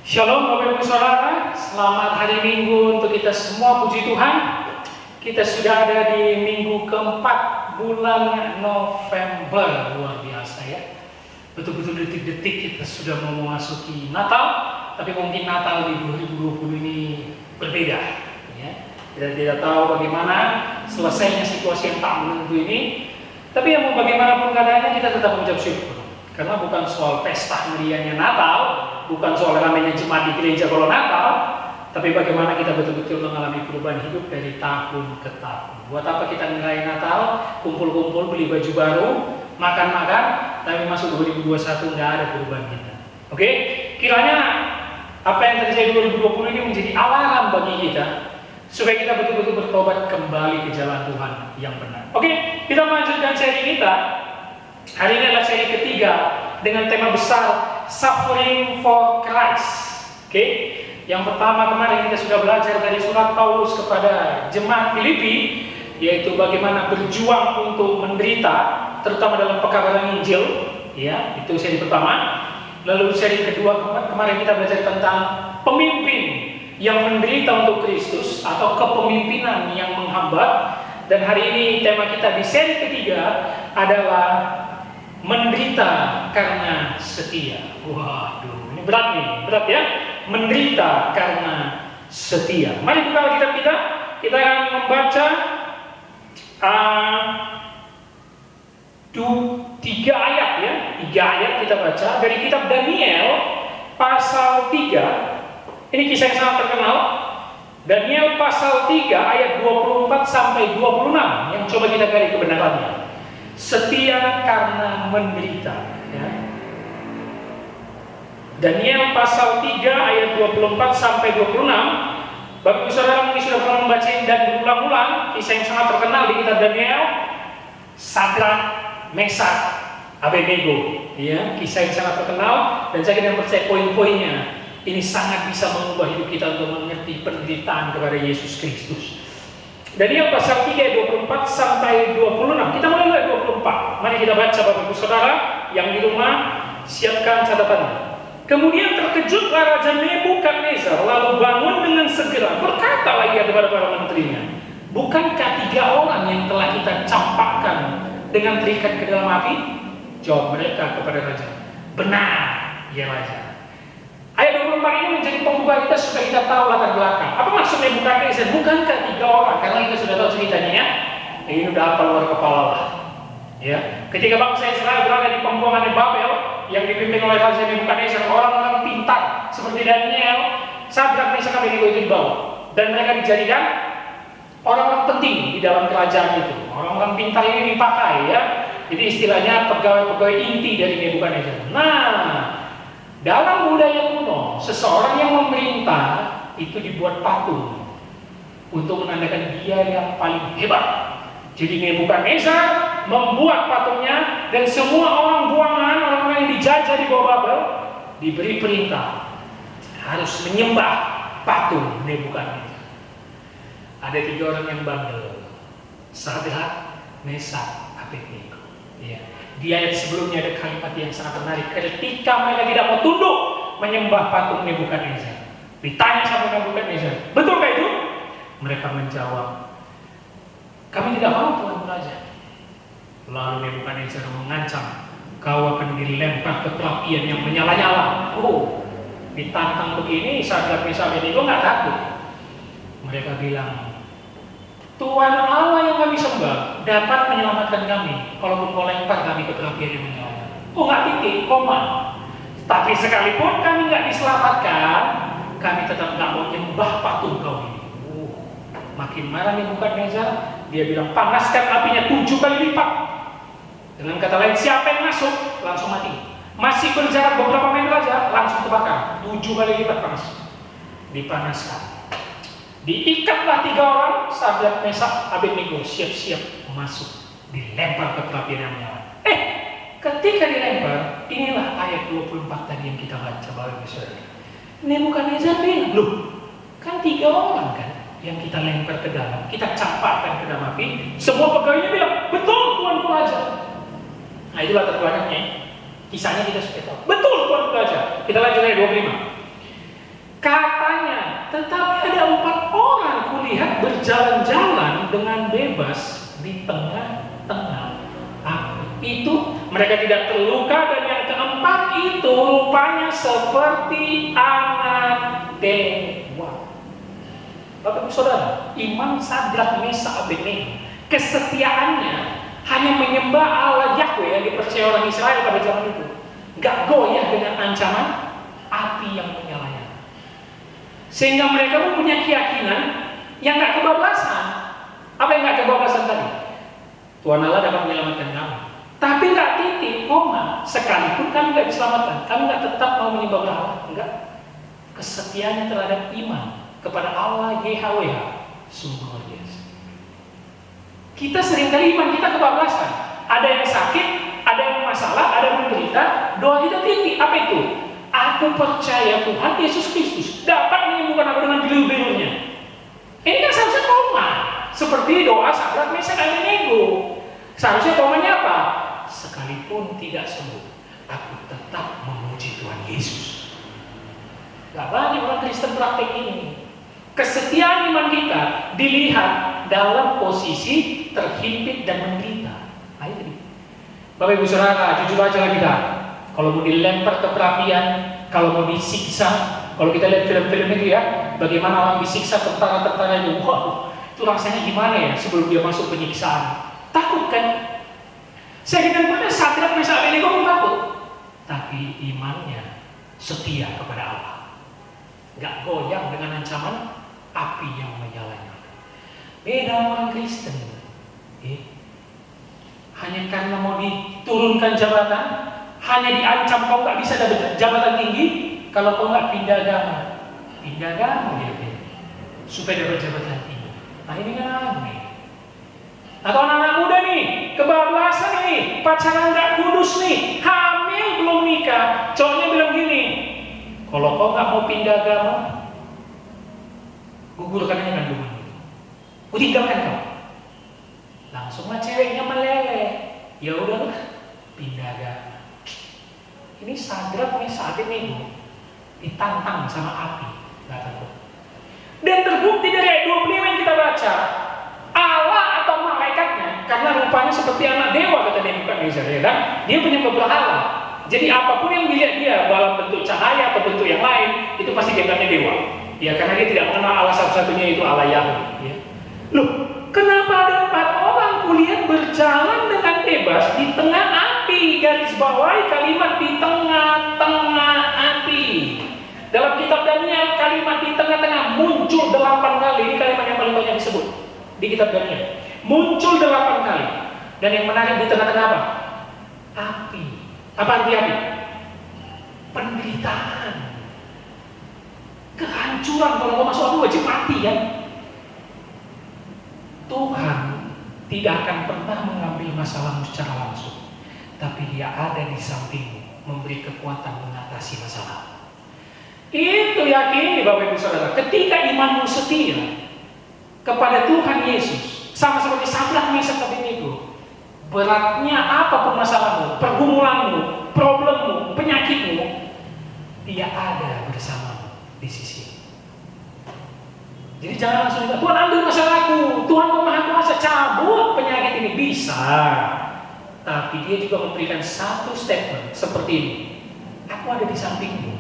Shalom Bapak Ibu Saudara, selamat hari Minggu untuk kita semua, puji Tuhan. Kita sudah ada di minggu keempat bulan November, luar biasa ya. Betul-betul detik-detik kita sudah mau memasuki Natal, tapi mungkin Natal di 2020 ini berbeda ya. Kita tidak tahu bagaimana selesainya situasi yang tak menentu ini, tapi yang mau bagaimanapun keadaannya kita tetap mengucap syukur. Karena bukan soal pesta meriahnya Natal, bukan soal ramainya jemaat di gereja kalau Natal, tapi bagaimana kita betul-betul mengalami perubahan hidup dari tahun ke tahun. Buat apa kita ngerayain Natal, kumpul-kumpul, beli baju baru, makan-makan, tapi masuk 2021 nggak ada perubahan kita. Oke? Kiranya apa yang terjadi 2020 ini menjadi alarm bagi kita, supaya kita betul-betul bertobat kembali ke jalan Tuhan yang benar. Oke, kita melanjutkan seri kita. Hari ini adalah seri ketiga dengan tema besar Suffering for Christ. Oke, yang pertama kemarin kita sudah belajar dari surat Paulus kepada jemaat Filipi, yaitu bagaimana berjuang untuk menderita, terutama dalam pekabaran Injil. Ya, itu seri pertama. Lalu seri kedua kemarin kita belajar tentang pemimpin yang menderita untuk Kristus atau kepemimpinan yang menghambat. Dan hari ini tema kita di seri ketiga adalah menderita karena setia. Waduh, ini berat nih, berat ya. Menderita karena setia. Mari buka Alkitab kita. Kita akan membaca 3 ayat ya. 3 ayat kita baca dari kitab Daniel pasal 3. Ini kisah yang sangat terkenal. Daniel pasal 3 ayat 24 sampai 26 yang coba kita gali kebenarannya. Setia karena menderita ya. Daniel pasal 3 ayat 24 sampai 26. Bapak Ibu Saudara mungkin sudah pernah membaca dan berulang-ulang kisah yang sangat terkenal di kitab Daniel, Sadrak, Mesak, Abednego ya. Kisah yang sangat terkenal dan saya kira percaya poin-poinnya ini sangat bisa mengubah hidup kita untuk mengerti penderitaan kepada Yesus Kristus. Daniel pasal 3 ayat 24 sampai 26. Kita mulai dari 24. Mari kita baca Bapak Ibu Saudara yang di rumah, siapkan catatannya. Kemudian terkejutlah Raja Nebukadnezar, lalu bangun dengan segera, berkatalah ia kepada para menterinya, bukankah 3 orang yang telah kita campakkan dengan terikat ke dalam api? Jawab mereka kepada Raja, benar ya Raja. Ayat 24 ini menjadi pembuka kita supaya kita tahu latar belakang. Apa maksudnya Nebukadnezar? Bukankah 3 orang? Karena kita sudah tahu ceritanya ya. Ini udah apa luar kepala lah. Ya, ketika bangsa Israel berada di pembuangan di Babel yang dipimpin oleh Raja Nebukadnezar, orang-orang pintar seperti Daniel, Sadrak, Mesak, Abednego itu dibawa dan mereka dijadikan orang-orang penting di dalam kerajaan itu. Orang-orang pintar ini dipakai ya. Jadi istilahnya pegawai-pegawai inti dari Nebukadnezar. Nah, dalam budaya kuno, seseorang yang memerintah itu dibuat patung untuk menandakan dia yang paling hebat. Jadi Nebukadnezar membuat patungnya dan semua orang buangan, orang-orang yang dijajah di bawah Babel diberi perintah harus menyembah patung Nebukadnezar. Ada 3 orang yang bandel, Sadrak, Mesak, Abednego. Ya. Di ayat sebelumnya ada kalimat yang sangat menarik. Ketika mereka tidak mau tunduk menyembah patung Nebukadnezar, ditanya sama Nebukadnezar, betulkah itu? Mereka menjawab, kami tidak mau Tuhan Raja. Lalu Nebukadnezar mengancam, kau akan dilempar ke perapian yang menyala-nyala. Oh, ditantang begini, Sadrak, Mesak, Abednego nggak takut. Mereka bilang, Tuhan Allah yang kami sembah dapat menyelamatkan kami kalaupun kau lempar kami ke perapian yang menyala. Oh nggak titik, koma. Tapi sekalipun kami nggak diselamatkan, kami tetap nggak mau nyembah patung kau ini. Makin marah Nebukadnezar, dia bilang panaskan apinya 7 kali lipat. Dengan kata lain, siapa yang masuk langsung mati. Masih berjarak beberapa meter aja langsung terbakar. 7 kali lipat panas. Dipanaskan. Diikatlah 3 orang, Sadrak, Mesak, Abednego siap-siap masuk, dilempar ke perapian yang menyala. Ketika dilempar, inilah ayat 24 tadi yang kita baca Bapak Ibu Saudara. Nebukadnezar bilang, loh, kan 3 orang kan yang kita lempar ke dalam, kita campakkan ke dalam api. Semua pegawainya bilang, betul Tuanku Raja. Nah itulah latar belakangnya. Kisahnya kita sudah tahu. Betul Tuanku Raja. Kita lanjut ayat 25. Katanya, tetapi ada 4 orang kulihat berjalan-jalan dengan bebas di tengah-tengah api. Itu mereka tidak terluka, dan yang keempat itu rupanya seperti anak dewa. Bapak Ibu Saudara, iman Sadrak, Mesak, Abednego, kesetiaannya hanya menyembah Allah Yahweh yang dipercaya orang Israel pada zaman itu. Gak goyah dengan ancaman api yang menyala. Sehingga mereka pun punya keyakinan yang gak kebablasan. Apa yang gak kebablasan tadi? Tuhan Allah dapat menyelamatkan kami. Tapi gak titik, koma. Sekalipun kami gak diselamatkan, kami gak tetap mau menyembah Allah. Enggak. Kesetiaannya terhadap iman kepada Allah YHWH sungguh luar biasa. Kita seringkali iman kita kebablasan. Ada yang sakit, ada yang masalah, ada yang menderita. Doa kita titik. Apa itu? Aku percaya Tuhan Yesus Kristus dapat menyembuhkan aku dengan bilu-bilunya. Ini kan seharusnya koma. Seperti doa Sadrak, Mesak, Abednego. Seharusnya komanya apa? Sekalipun tidak sembuh, aku tetap memuji Tuhan Yesus. Gak banyak orang Kristen praktek ini. Kesetiaan iman kita dilihat dalam posisi terhimpit dan menderita. Ayo, Bapak Ibu Saudara, jujur aja lah kita. Kalau mau dilempar ke perapian, kalau mau disiksa, kalau kita lihat film-film itu ya, bagaimana orang disiksa tentara-tentara itu, wow, itu rasanya gimana ya sebelum dia masuk penyiksaan? Takut kan? Saya kira pada Sadrak, Mesak, Abednego pun takut, tapi imannya setia kepada Allah, gak goyang dengan ancaman api yang menyala. Beda orang Kristen, hanya karena mau diturunkan jabatan, hanya diancam kau nggak bisa dapat jabatan tinggi kalau kau nggak pindah agama dia supaya dapat jabatan tinggi. Nah ini kan aneh. Atau anak-anak muda nih, kebablasan nih, pacaran nggak kudus nih, hamil belum nikah, cowoknya bilang gini, kalau kau nggak mau pindah agama, gugurkan aja kandungan, ku tinggalkan kau. Langsunglah ceweknya meleleh, ya udahlah, pindah agama. Ini Sadrak, Mesak, Abednego ditantang sama api, nggak takut. Dan terbukti dari ayat 25 yang kita baca, Allah atau malaikatnya, karena rupanya seperti anak dewa kata Nebukadnezar, ya kan? Dia punya berhala. Jadi apapun yang dilihat dia dalam bentuk cahaya atau bentuk yang lain, itu pasti dianggapnya dewa. Ya karena dia tidak mengenal Allah satu-satunya itu Allah Yahweh. Ya. Loh, kenapa ada 4 orang kulihat berjalan dengan bebas di tengah api? Garis bawahi kalimat di tengah-tengah api. Dalam kitab Daniel kalimat di tengah-tengah muncul 8 kali. Ini kalimat yang paling banyak disebut di kitab Daniel. Muncul 8 kali. Dan yang menarik di tengah-tengah apa? Api. Apa arti api? Penderitaan. Kehancuran. Kalau mau masuk api wajib mati kan? Tuhan tidak akan pernah mengambil masalahmu secara langsung, tapi Dia ada di sampingmu, memberi kekuatan mengatasi masalah. Itu yakini Bapak Ibu Saudara, ketika imanmu setia kepada Tuhan Yesus, sama seperti Sadrak, Mesak, Abednego, beratnya apapun masalahmu, pergumulanmu, problemmu, penyakitmu, Dia ada bersamamu di sisi. Jadi jangan langsung bilang, Tuhan ambil masalahku, Tuhan Maha Kuasa cabut penyakit ini. Bisa, tapi Dia juga memberikan satu statement seperti ini. Aku ada di sampingmu,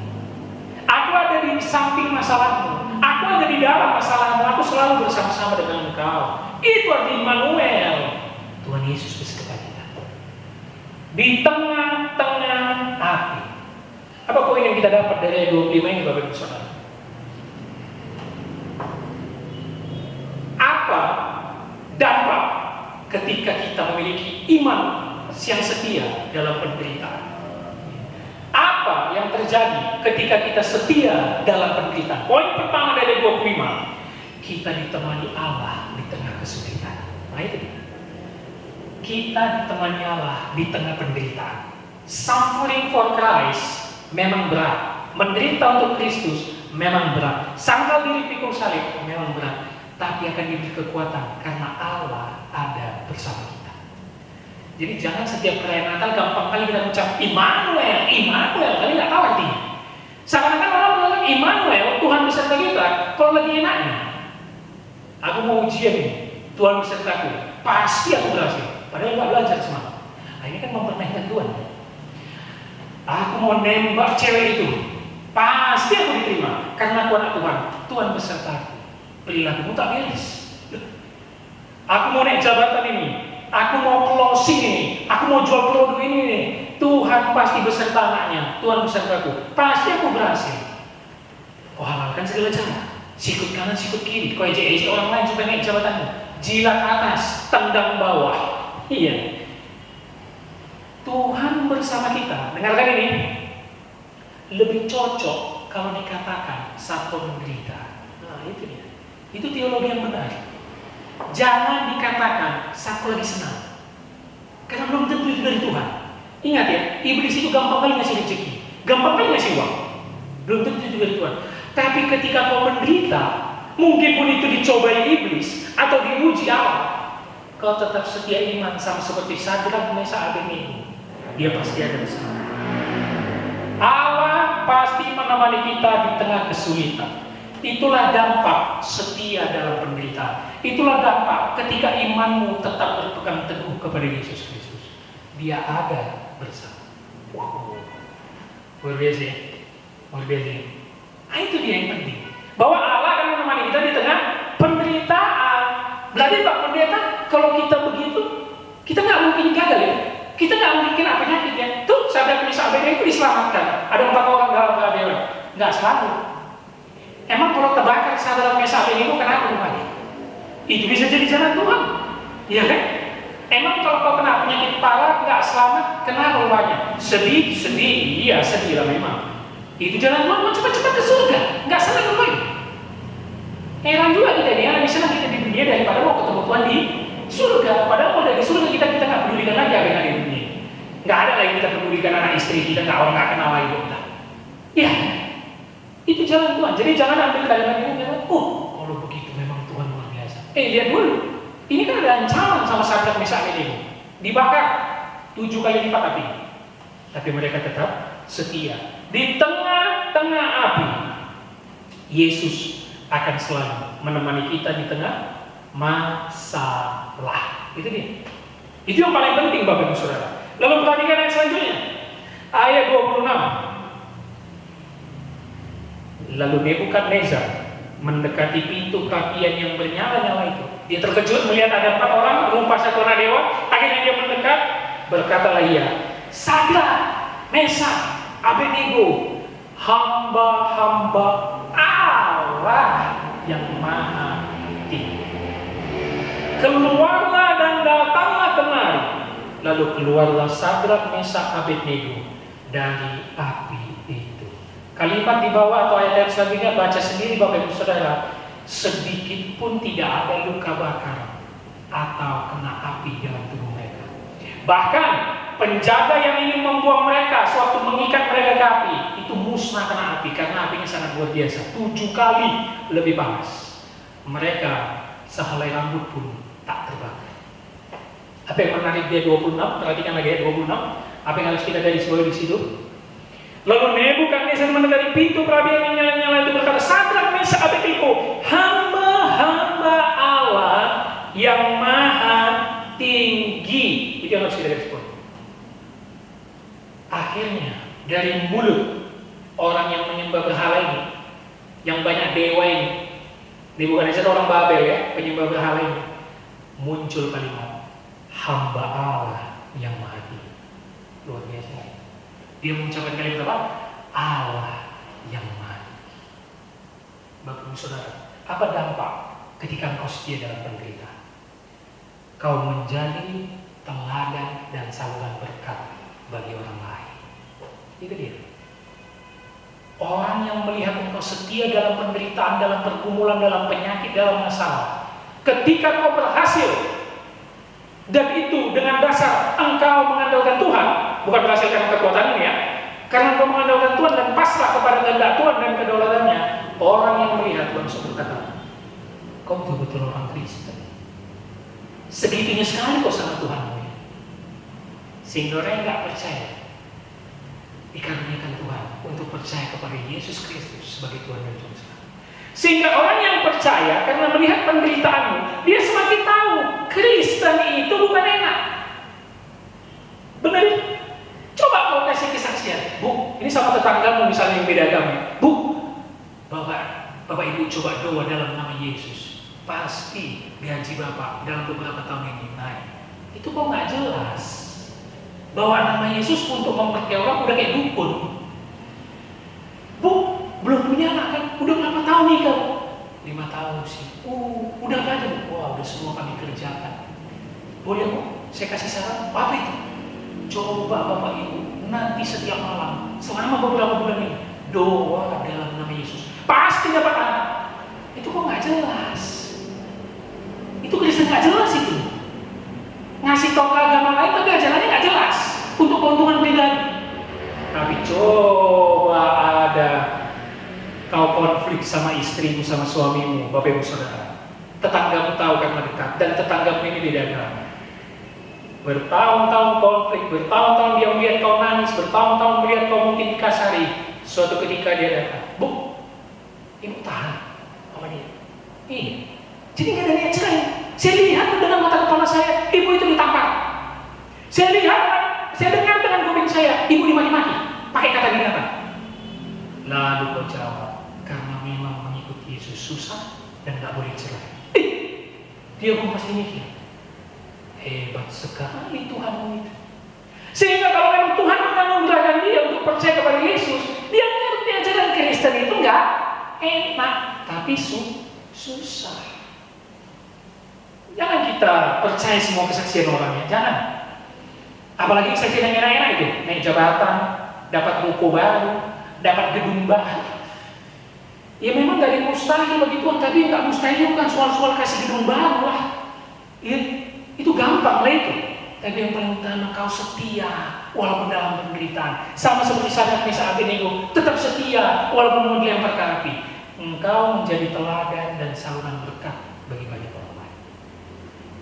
aku ada di samping masalahmu, aku ada di dalam masalahmu, aku selalu bersama-sama dengan engkau. Itu arti Immanuel. Tuhan Yesus beserta kita di tengah-tengah api. Apa poin yang kita dapat dari ayat 25 ini Bapak Ibu Saudara? Apa dampak ketika kita memiliki iman yang setia dalam penderitaan? Apa yang terjadi ketika kita setia dalam penderitaan? Poin pertama dari 25, kita ditemani Allah di tengah kesulitan. Nah itu dia. Kita ditemani Allah di tengah penderitaan. Suffering for Christ memang berat. Menderita untuk Kristus memang berat. Sangkal diri pikul salib memang berat. Tapi akan diberi kekuatan karena Allah ada bersama kita. Jadi jangan setiap perayaan Natal gampang kali kita ucap Immanuel, Immanuel, kali nggak tahu artinya. Seakan-akan orang menganggap Immanuel, Tuhan sama kita, kalau lagi enaknya, aku mau ujian nih, Tuhan besertaku, pasti aku berhasil. Padahal nggak belajar semalam. Nah, ini kan mempermainkan Tuhan. Aku mau nembak cewek itu, pasti aku diterima karena aku anak Tuhan. Tuhan besertaku. Perilakumu tak beres. Aku mau naik jabatan ini, aku mau closing ini, aku mau jual produk ini nih. Tuhan pasti beserta anaknya. Tuhan besertaku. Pasti aku berhasil. Kau halalkan segala cara. Sikut kanan, sikut kiri. Kau ejek-ejek orang lain supaya naik jabatanmu. Jilat atas, tendang bawah. Iya. Tuhan bersama kita. Dengarkan ini. Lebih cocok kalau dikatakan saat kau menderita. Nah, itu dia. Itu teologi yang benar. Jangan dikatakan saat kau lagi senang. Karena belum tentu itu dari Tuhan. Ingat ya, iblis itu gampang kali ngasih rezeki, gampang kali ngasih uang. Belum tentu itu dari Tuhan. Tapi ketika kau menderita, mungkin pun itu dicobai iblis atau diuji Allah, kau tetap setia iman sama seperti Sadrak, Mesak, Abednego. Dia pasti ada bersama. Allah pasti menemani kita di tengah kesulitan. Itulah dampak setia dalam penderitaan. Itulah dampak ketika imanmu tetap berpegang teguh kepada Yesus Kristus. Dia ada bersama. Wow. Luar biasa. Luar biasa. Nah, itu dia yang penting. Bahwa Allah akan menemani kita di tengah penderitaan. Berarti Pak Pendeta, kalau kita begitu, kita nggak mungkin gagal ya. Kita nggak mungkin kena penyakit ya. Tuh, Sadrak, Mesak, Abednego itu diselamatkan. Ada 4 orang dalam keadaan. Nggak selalu. Emang kalau terbakar Sadrak, Mesak, Abednego kenapa rupanya? Itu bisa jadi jalan Tuhan. Iya kan? Emang kalau kau kena penyakit parah nggak selamat, kenapa rupanya? Sedih, iya sedih lah memang. Itu jalan Tuhan, mau cepat-cepat ke surga, nggak senang rupanya. Heran juga kita ini, lebih senang kita di dunia daripada mau ketemu Tuhan di surga. Padahal kalau dari surga kita nggak pedulikan lagi apa yang ada di dunia. Nggak ada lagi kita pedulikan anak istri kita, orang nggak kenal lagi kita. Iya, itu jalan Tuhan. Jadi jangan ambil kalimat ini, kalau begitu memang Tuhan luar biasa. Lihat dulu. Ini kan ada ancaman sama Sadrak, Mesak, Abednego. Dibakar 7 kali lipat api. Tapi mereka tetap setia. Di tengah-tengah api, Yesus akan selalu menemani kita di tengah masalah. Itu dia. Itu yang paling penting Bapak Ibu Saudara. Lalu perhatikan ayat selanjutnya. Ayat 26. Lalu Nebukadnezar mendekati pintu perapian yang bernyala-nyala itu. Dia terkejut melihat ada 4 orang berupa satu anak dewa. Akhirnya dia mendekat, berkatalah ia, Sadrak, Mesak, Abednego, hamba-hamba Allah yang Maha Tinggi. Keluarlah dan datanglah kemari. Lalu keluarlah Sadrak, Mesak, Abednego dari api itu. Kalimat di bawah atau ayat selanjutnya baca sendiri Bapak Ibu Saudara. Sedikit pun tidak ada luka bakar atau kena api dalam tubuh mereka. Bahkan penjaga yang ingin membuang mereka sewaktu mengikat mereka ke api itu musnah kena api karena apinya sangat luar biasa, 7 kali lebih panas. Mereka sehelai rambut pun tak terbakar. Apa yang menarik dia 26? Perhatikan lagi ayat 26. Apa yang harus kita garis bawahi di situ? Lalu Nebukadnezar mendekati pintu perapian yang nyala-nyala itu berkata, Sadrak, Mesak, Abednego, hamba-hamba Allah yang Maha Tinggi. Itu yang harus kita garis bawahi. Akhirnya dari mulut orang yang menyembah berhala ini, yang banyak dewa ini, Nebukadnezar orang Babel ya, penyembah berhala ini, muncul kalimat hamba Allah yang Maha Tinggi. Luar biasa. Dia mengucapkan kalimat apa? Allah yang Maha Tinggi. Bapak Ibu Saudara, apa dampak ketika engkau setia dalam penderitaan? Kau menjadi teladan dan saluran berkat bagi orang lain. Itu dia. Orang yang melihat engkau setia dalam penderitaan, dalam pergumulan, dalam penyakit, dalam masalah, ketika kau berhasil, dan itu dengan dasar engkau mengandalkan Tuhan, bukan berhasil karena kekuatanmu ya, karena engkau mengandalkan Tuhan dan pasrah kepada kehendak Tuhan dan kedaulatannya, orang yang melihat langsung berkata, kau betul-betul orang Kristen. Segitunya sekali kau sama Tuhanmu ya. Sehingga orang yang nggak percaya dikaruniakan Tuhan untuk percaya kepada Yesus Kristus sebagai Tuhan dan Juru Selamat. Sehingga orang yang percaya karena melihat penderitaanmu, dia semakin tahu Kristen itu bukan enak. Benar? Coba kau kasih kesaksian, Bu, ini sama tetanggamu misalnya yang beda agama. Bu, Bapak Ibu coba doa dalam nama Yesus, pasti gaji Bapak dalam beberapa tahun ini naik. Itu kok nggak jelas. Bawa nama Yesus untuk memperkaya orang udah kayak dukun. Bu, belum punya anak kan? Udah berapa tahun nih kamu? 5 tahun sih. Udah banyak. Wah, udah semua kami kerjakan. Boleh Bu, saya kasih saran. Apa itu? Coba Bapak Ibu nanti setiap malam selama beberapa bulan ini doa dalam nama Yesus, pasti dapat anak. Itu kok nggak jelas? Itu Kristen nggak jelas itu. Ngasih tau ke agama lain tapi ajarannya nggak jelas untuk keuntungan pribadi. Tapi coba ada kau konflik sama istrimu, sama suamimu, Bapak Ibu Saudara, tetanggamu tahu karena dekat, dan tetanggamu ini beda agama. Bertahun-tahun konflik, bertahun-tahun dia melihat kau nangis, bertahun-tahun melihat kau mungkin dikasari. Suatu ketika dia datang, Bu, Ibu tahan sama dia. Iya. Jadi nggak ada niat cerai. Saya lihat dengan mata kepala saya, Ibu itu ditampar. Saya lihat, saya dengar dengan kuping saya, Ibu dimaki-maki. Pakai kata gini apa? Lalu kau jawab, karena memang mengikuti Yesus susah dan nggak boleh cerai. Dia pun pasti mikir, hebat sekali Tuhanmu itu. Sehingga kalau memang Tuhan menganugerahkan dia untuk percaya kepada Yesus, dia ngerti ajaran Kristen itu enggak enak, tapi susah. Jangan kita percaya semua kesaksian orangnya, jangan. Apalagi kesaksian yang enak-enak itu, naik jabatan, dapat ruko baru, dapat gedung baru. Ya memang gak ada mustahil bagi Tuhan, tapi nggak mustahil bukan soal-soal kasih gedung baru lah. Ya, itu gampang lah itu. Tapi yang paling utama kau setia walaupun dalam penderitaan. Sama seperti Sadrak Mesak Abednego, tetap setia walaupun mau dilempar ke api. Engkau menjadi teladan dan saluran berkat bagi banyak orang lain.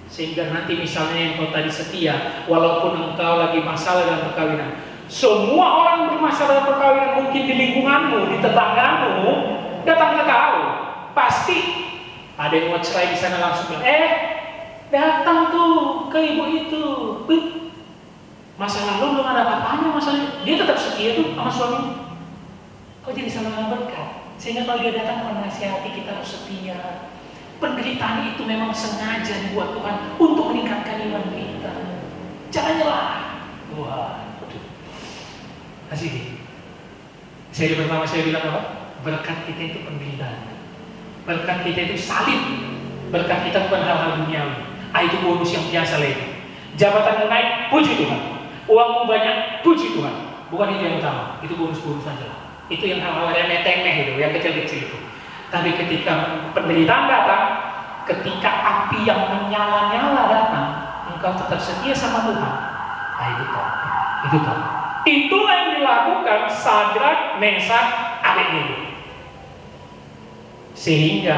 Sehingga nanti misalnya yang kau tadi setia walaupun engkau lagi masalah dalam perkawinan, semua orang bermasalah dalam perkawinan mungkin di lingkunganmu, di tetanggamu, datang ke kau. Pasti ada yang mau cerai di sana langsung bilang, datang tuh ke ibu itu, masa lalu belum ada apa-apanya, masalah dia tetap setia tuh sama suaminya. Kok jadi saluran berkat? Sehingga kalau dia datang menasihati kita harus setia. Penderitaan itu memang sengaja dibuat Tuhan untuk meningkatkan iman kita. Jangan nyerah. Wah, asik. Seri pertama saya bilang apa? Berkat kita itu penderitaan. Berkat kita itu salib. Berkat kita bukan hal-hal duniawi. Itu bonus yang biasa lagi. Jabatanmu naik, puji Tuhan. Uangmu banyak, puji Tuhan. Bukan itu yang utama, itu bonus-bonus saja. Itu yang hal-hal remeh-temeh itu, yang kecil-kecil itu. Tapi ketika penderitaan datang, ketika api yang menyala-nyala datang, engkau tetap setia sama Tuhan. Itu toh. Itulah yang dilakukan Sadrak, Mesak, Abednego. Sehingga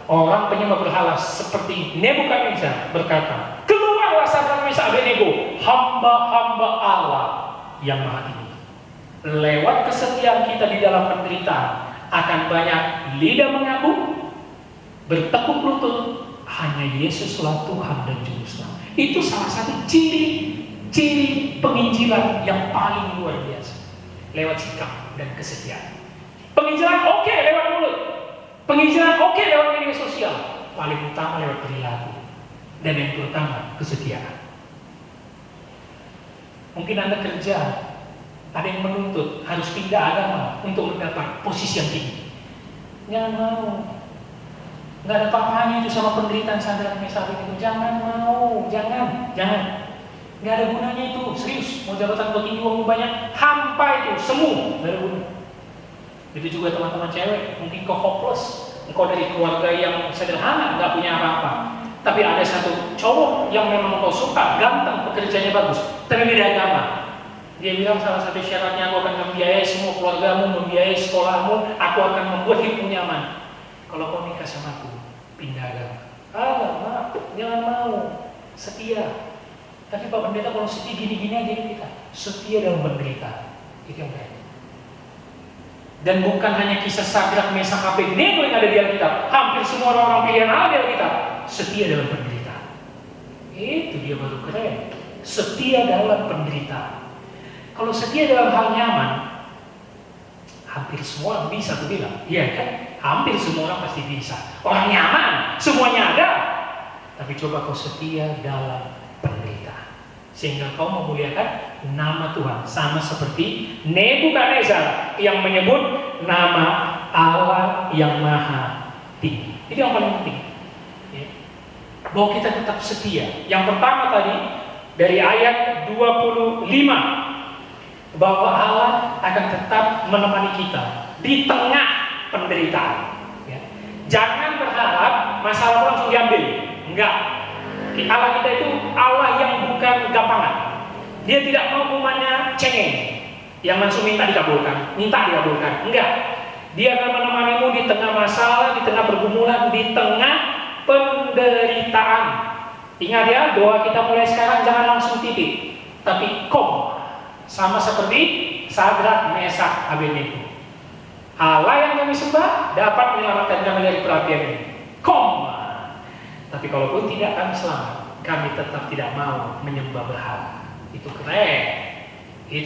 orang penyembah berhala seperti Nebukadnezar berkata, keluarlah Sadrak, Mesak, Abednego, hamba-hamba Allah yang Maha Tinggi. Lewat kesetiaan kita di dalam penderitaan, akan banyak lidah mengaku, bertekuk lutut, hanya Yesuslah Tuhan dan Juru Selamat. Itu salah satu ciri penginjilan yang paling luar biasa. Lewat sikap dan kesetiaan. Penginjilan oke lewat mulut. Penginjilan oke lewat media sosial. Paling utama lewat perilaku. Dan yang terutama kesetiaan. Mungkin Anda kerja, ada yang menuntut harus pindah agama untuk mendapat posisi yang tinggi. Jangan mau. Nggak ada apa-apanya itu sama penderitaan Sadrak, Mesak, itu. Jangan mau, jangan. Nggak ada gunanya itu, serius. Mau jabatan tinggi, uang banyak, hampa itu, semu, nggak ada gunanya. Itu juga teman-teman cewek, mungkin kau hopeless, engkau dari keluarga yang sederhana, nggak punya apa-apa. Tapi ada satu cowok yang memang kau suka, ganteng, pekerjaannya bagus, tapi beda agama. Dia bilang salah satu syaratnya, aku akan membiayai semua keluargamu, membiayai sekolahmu, aku akan membuat hidupmu nyaman. Kalau kau nikah sama aku, pindah agama. Jangan mau, setia. Tapi Pak Pendeta kalau setia gini-gini aja kita, setia dalam penderitaan. Itu yang baik. Dan bukan hanya kisah Sadrak, Mesak, Abednego yang ada di Alkitab. Hampir semua orang-orang pilihan Allah di Alkitab setia dalam penderitaan. Itu dia baru keren. Setia dalam penderitaan. Kalau setia dalam hal nyaman, hampir semua orang bisa, aku bilang. Iya kan? Hampir semua orang pasti bisa. Orang nyaman, semuanya ada. Tapi coba kau setia dalam penderitaan, sehingga kau memuliakan nama Tuhan. Sama seperti Nebukadnezar yang menyebut nama Allah yang maha tinggi. Itu yang paling penting ya. Bahwa kita tetap setia. Yang pertama tadi dari ayat 25, bahwa Allah akan tetap menemani kita di tengah penderitaan ya. Jangan berharap masalah langsung diambil. Enggak. Allah kita itu Allah yang bukan gampangan. Dia tidak mau umatnya cengeng, yang langsung minta dikabulkan. Enggak. Dia akan menemanimu di tengah masalah, di tengah pergumulan, di tengah penderitaan. Ingat ya, doa kita mulai sekarang jangan langsung titik, tapi kom. Sama seperti Sadrak, Mesak, Abednego. Allah yang kami sembah dapat menyelamatkan kami dari perapian ini. Kom. Tapi kalaupun tidak kami selamat, kami tetap tidak mau menyembah berhala. Itu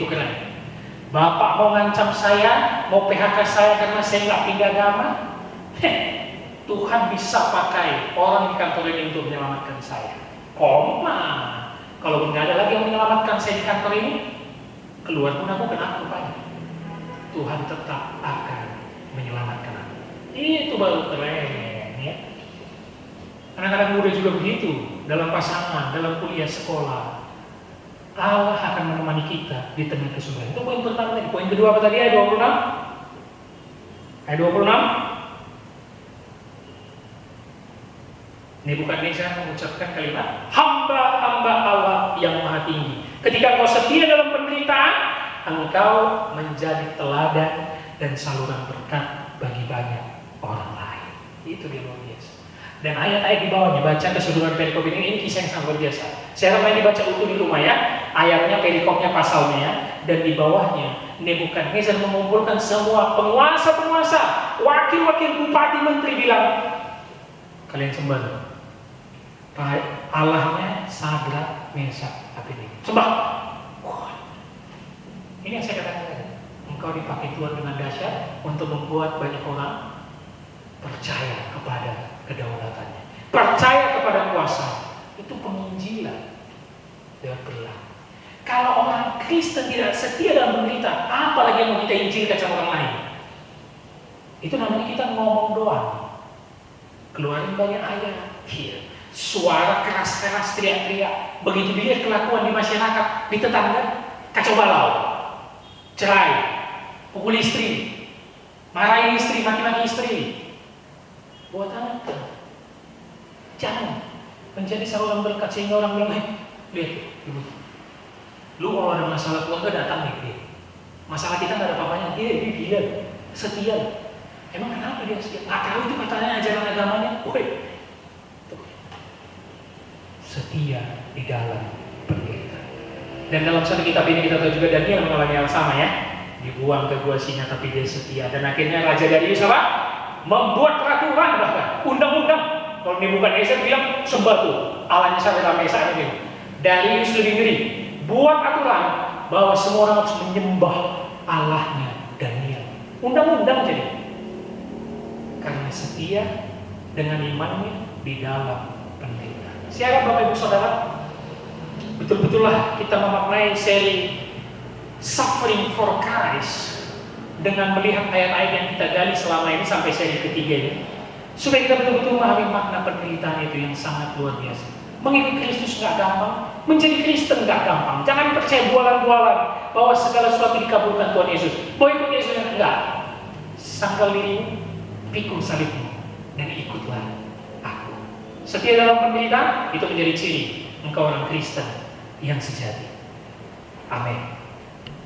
keren. Bapak mau ngancam saya, mau PHK saya karena saya nggak pindah agama. Tuhan bisa pakai orang di kantor ini untuk menyelamatkan saya. Kalau nggak ada lagi yang menyelamatkan saya di kantor ini, keluar pun aku kena rupanya. Tuhan tetap akan menyelamatkan aku. Itu baru keren ya. Anak-anak muda juga begitu, dalam pasangan, dalam kuliah, sekolah. Allah akan menemani kita di tengah kesulitan. Itu poin pertama tadi. Poin kedua apa tadi? Ayat 26. Ayat 26. Nebukadnezar mengucapkan kalimat, hamba-hamba Allah yang maha tinggi. Ketika kau setia dalam penderitaan, engkau menjadi teladan dan saluran berkat bagi banyak orang lain. Itu dia luar biasa. Dan ayat-ayat di bawahnya, baca keseluruhan perikop ini kisah yang sangat luar biasa. Saya harap ini dibaca utuh di rumah ya, ayatnya, perikopnya, pasalnya ya. Dan di bawahnya Nebukadnezar mengumpulkan semua penguasa-penguasa, wakil-wakil bupati, menteri, bilang, kalian sembah Allahnya Sadrak, Mesak, Abednego. Sembah. Ini yang saya katakan tadi. Engkau dipakai Tuhan dengan dahsyat untuk membuat banyak orang percaya kepada kedaulatannya, percaya kepada kuasa. Itu penginjilan yang berlaku. Kalau orang Kristen tidak setia dalam penderitaan, apalagi yang mau kita injilkan sama orang lain? Itu namanya kita ngomong doang, keluarin banyak ayat, suara keras-keras, teriak-teriak. Begitu dilihat kelakuan di masyarakat, di tetangga, kacau balau, cerai, pukul istri, marahin istri, maki-maki istri. Buat anak, jangan menjadi saluran berkat sehingga orang bilang, lihat, lu kalau ada masalah keluarga datang nih, masalah kita nggak ada apa-apanya, dia setia. Emang kenapa dia setia? Nggak tahu itu katanya ajaran agamanya. Setia di dalam penderitaan. Dan dalam satu kitab ini kita tahu juga Daniel mengalami hal sama ya, dibuang ke gua singa tapi dia setia. Dan akhirnya Raja Darius apa? Membuat peraturan, bahkan undang-undang. Kalau Nebukadnezar bilang sembah tuh Allahnya Sadrak, Mesak, Abednego. Darius lebih ngeri, buat aturan bahwa semua orang harus menyembah Allahnya Daniel. Undang-undang jadi. Karena setia dengan imannya di dalam penderitaan. Siapa Bapak Ibu Saudara? Betul-betullah kita memaknai seri Suffering for Christ dengan melihat ayat-ayat yang kita gali selama ini sampai seri ketiga ini, supaya kita betul-betul memahami makna penderitaan itu yang sangat luar biasa. Mengikuti Kristus nggak gampang, menjadi Kristen nggak gampang. Jangan percaya bualan-bualan bahwa segala sesuatu dikabulkan Tuhan Yesus. Bahwa ikut Yesus enggak. Sangkal dirimu, pikul salibmu, dan ikutlah aku. Setia dalam penderitaan itu menjadi ciri engkau orang Kristen yang sejati. Amin.